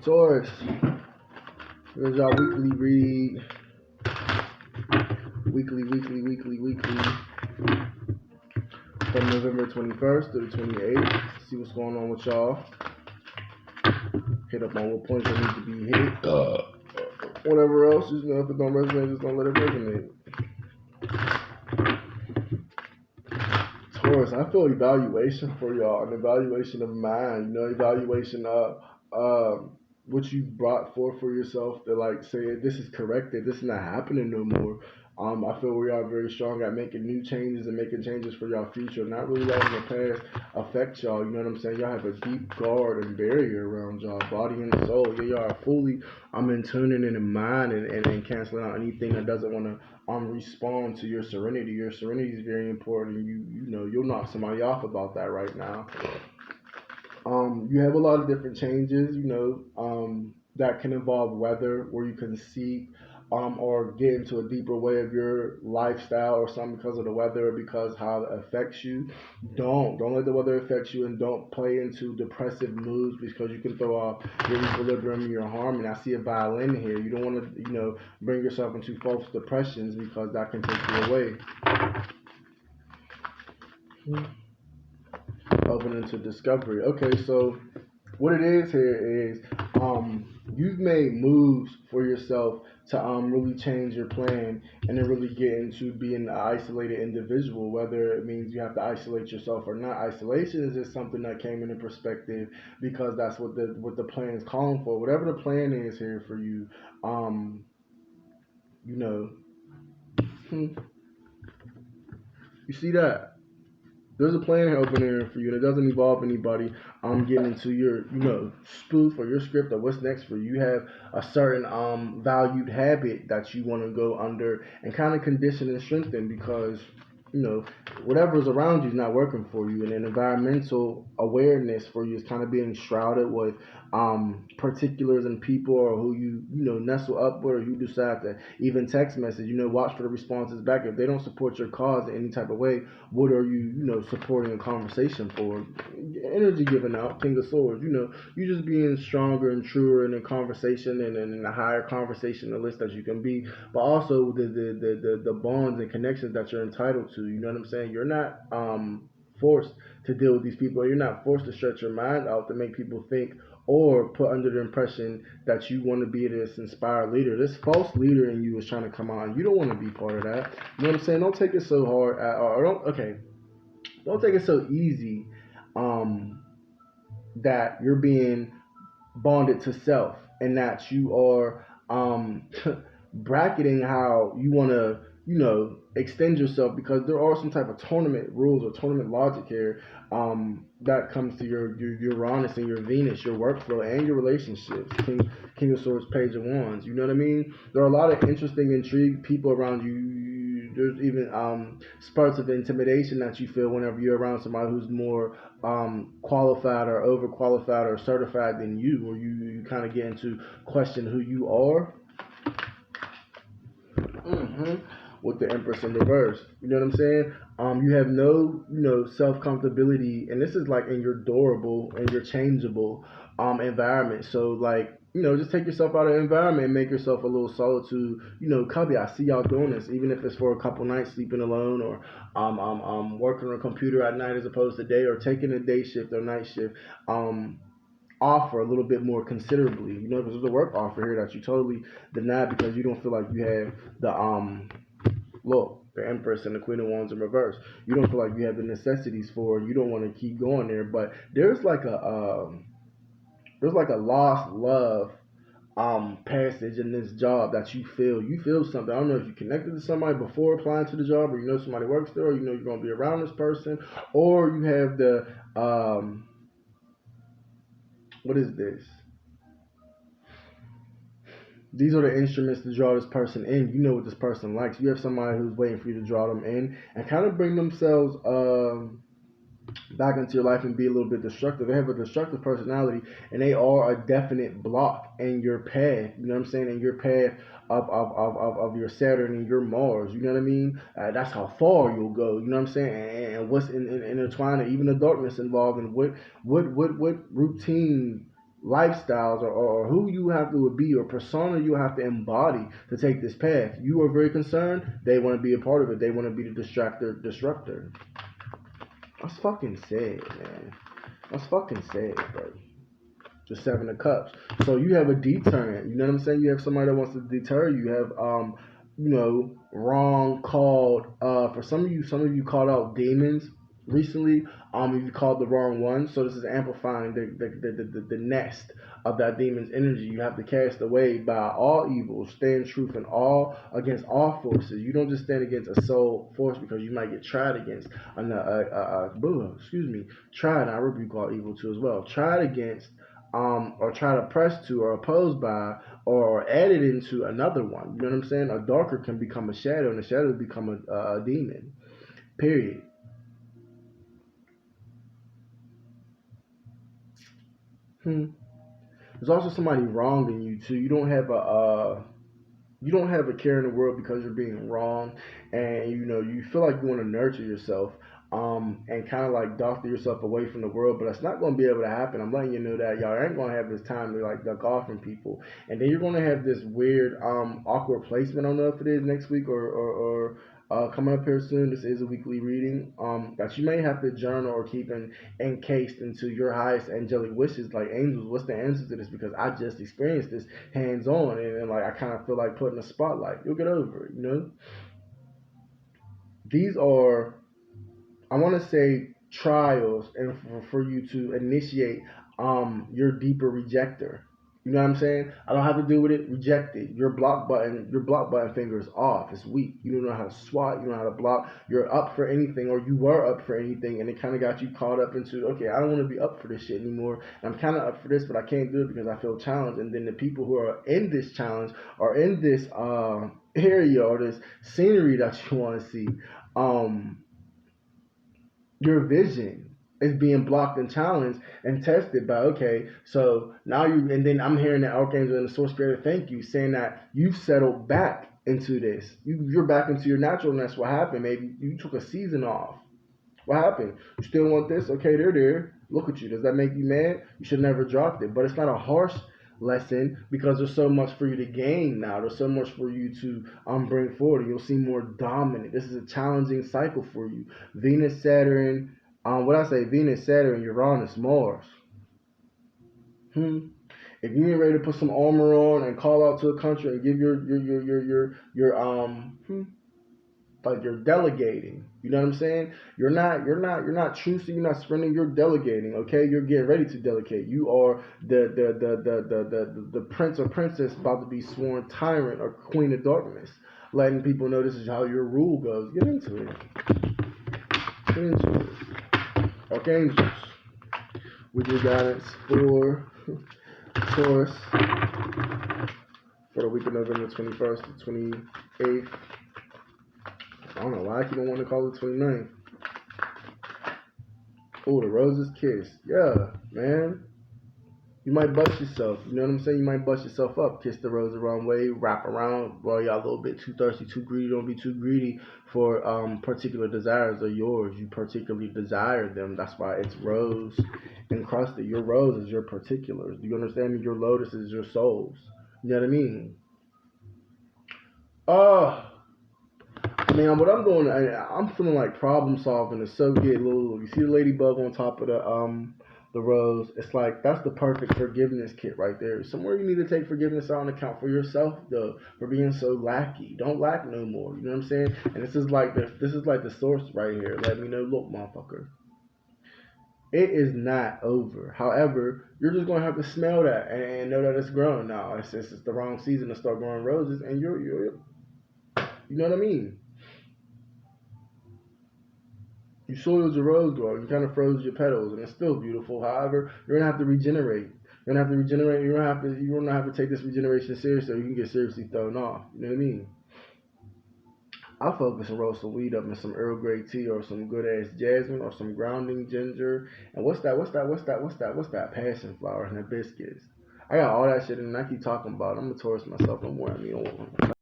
Taurus, here's our weekly read. Weekly. From November 21st to the 28th. See what's going on with y'all. Hit up on what points that need to be hit. Whatever else, just if it don't resonate, just don't let it resonate. Taurus, I feel evaluation for y'all, an evaluation of mind, evaluation of what you brought forth for yourself to like say this is corrected, this is not happening no more. I feel we are very strong at making new changes and making changes for y'all future, not really letting the past affect y'all. You know what I'm saying? Y'all have a deep guard and barrier around y'all, body and soul. Y'all are fully in tuning in the mind and canceling out anything that doesn't want to respond to your serenity. Your serenity is very important. You'll knock somebody off about that right now. You have a lot of different changes, that can involve weather, where you can seek or get into a deeper way of your lifestyle or something because of the weather or because how it affects you. Don't let the weather affect you, and don't play into depressive moods because you can throw off your equilibrium, your harmony. I see a violin here. You don't want to, bring yourself into false depressions because that can take you away. Open into discovery. Okay, so what it is here is you've made moves for yourself to really change your plan and then really get into being an isolated individual, whether it means you have to isolate yourself or not. Isolation is just something that came into perspective because that's what the plan is calling for. Whatever the plan is here for you, you see that? There's a plan open there for you that doesn't involve anybody. Getting into your, spoof or your script or what's next for you. You have a certain valued habit that you want to go under and kind of condition and strengthen because, whatever's around you is not working for you. And an environmental awareness for you is kind of being shrouded with particulars and people or who you nestle up with, or you decide to even text message. Watch for the responses back. If they don't support your cause in any type of way, what are you supporting a conversation for? Energy given out, King of Swords. You just being stronger and truer in a conversation and in a higher conversationalist that you can be, but also the bonds and connections that you're entitled to. You know what I'm saying? You're not forced to deal with these people. You're not forced to stretch your mind out to make people think or put under the impression that you want to be this inspired leader. This false leader in you is trying to come out, and you don't want to be part of that. You know what I'm saying? Don't take it so hard, don't take it so easy that you're being bonded to self and that you are bracketing how you want to extend yourself, because there are some type of tournament rules or tournament logic here that comes to your Uranus and your Venus, your workflow and your relationships. King of Swords, Page of Wands. You know what I mean? There are a lot of interesting, intrigued people around you. There's even spurts of intimidation that you feel whenever you're around somebody who's more qualified or overqualified or certified than you, or you kind of get into question who you are. With the Empress in reverse. You know what I'm saying? You have no self-comfortability, and this is like in your durable and your changeable environment. So like, just take yourself out of the environment and make yourself a little solitude. Cubby, I see y'all doing this, even if it's for a couple nights sleeping alone, or working on a computer at night as opposed to day, or taking a day shift or night shift. Offer a little bit more considerably, because there's a work offer here that you totally deny because you don't feel like you have the Empress and the Queen of Wands in reverse. You don't feel like you have the necessities for it. You don't want to keep going there, but there's like a lost love passage in this job that you feel something. I don't know if you connected to somebody before applying to the job, or somebody works there, or you're going to be around this person, or you have the what is this? These are the instruments to draw this person in. You know what this person likes. You have somebody who's waiting for you to draw them in and kind of bring themselves back into your life and be a little bit destructive. They have a destructive personality, and they are a definite block in your path. You know what I'm saying? In your path of your Saturn and your Mars. You know what I mean? That's how far you'll go. You know what I'm saying? And what's intertwined, even the darkness involved, and what routine lifestyles or who you have to be or persona you have to embody to take this path. You are very concerned. They want to be a part of it. They want to be the disruptor. That's fucking sad, man. That's fucking sad, bro. The Seven of Cups. So you have a deterrent. You know what I'm saying? You have somebody that wants to deter you. You have wrong called for some of you called out demons recently. You called the wrong one. So this is amplifying the nest of that demon's energy. You have to cast away by all evil, stand truth in all against all forces. You don't just stand against a soul force because you might get tried against tried. I rebuke all evil too as well. Tried against or try to press to or oppose by or added into another one. You know what I'm saying? A darker can become a shadow, and a shadow become a demon. Period. There's also somebody wronging you too. You don't have a care in the world because you're being wrong, and you feel like you want to nurture yourself, and kind of like doctor yourself away from the world, but that's not going to be able to happen. I'm letting you know that y'all ain't going to have this time to like duck off from people, and then you're going to have this weird, awkward placement. I don't know if it is next week or coming up here soon. This is a weekly reading, that you may have to journal or keep encased into your highest angelic wishes, like angels. What's the answer to this? Because I just experienced this hands on, and like I kind of feel like putting a spotlight. You'll get over it. These are, I want to say, trials, and for you to initiate your deeper rejector. You know what I'm saying? I don't have to do with it. Reject it. Your block button finger is off. It's weak. You don't know how to swat. You don't know how to block. You're up for anything, or you were up for anything, and it kind of got you caught up into, okay, I don't want to be up for this shit anymore. I'm kind of up for this, but I can't do it because I feel challenged. And then the people who are in this challenge or in this area or this scenery that you want to see, your vision is being blocked and challenged and tested by, okay, so now and then I'm hearing the Archangel and the Source Creator thank you, saying that you've settled back into this. You're back into your naturalness. What happened? Maybe you took a season off. What happened? You still want this? Okay, they're there. Look at you. Does that make you mad? You should never dropped it. But it's not a harsh lesson because there's so much for you to gain now. There's so much for you to bring forward. And you'll see more dominant. This is a challenging cycle for you. Venus, Saturn, Venus, Saturn, Uranus, Mars. If you ain't ready to put some armor on and call out to a country and give like you're delegating. You know what I'm saying? You're not choosing, you're not sprinting, you're delegating, okay? You're getting ready to delegate. You are the prince or princess about to be sworn tyrant or queen of darkness. Letting people know this is how your rule goes. Get into it. Get into it. Archangels. With your guidance for Taurus for the week of November 21st to 28th. I don't know why I keep on wanting to call it 29th. Oh, the Rose's Kiss. Yeah, man. You might bust yourself. You know what I'm saying? You might bust yourself up. Kiss the rose the wrong way. Wrap around. Well, y'all a little bit too thirsty, too greedy. Don't be too greedy for particular desires of yours. You particularly desire them. That's why it's rose encrusted. Your rose is your particulars. Do you understand me? Your lotus is your souls. You know what I mean? Man, what I'm doing, I'm feeling like problem solving is so good. You see the ladybug on top of the rose? It's like that's the perfect forgiveness kit right there. Somewhere you need to take forgiveness out and account for yourself though, for being so lacky. Don't lack no more. You know what I'm saying? And this is like the source right here. Let me know, look, motherfucker. It is not over. However, you're just gonna have to smell that and know that it's growing now. It's the wrong season to start growing roses, and you know what I mean. You soiled your rose garden. You kind of froze your petals, and it's still beautiful. However, you're gonna have to regenerate. You're gonna have to regenerate. You're gonna have to take this regeneration serious, so you can get seriously thrown off. You know what I mean? I'll focus and roast some weed up in some Earl Grey tea or some good ass jasmine or some grounding ginger. And what's that passion flower and hibiscus? I got all that shit and I keep talking about it. I'm gonna Taurus myself. Don't worry me.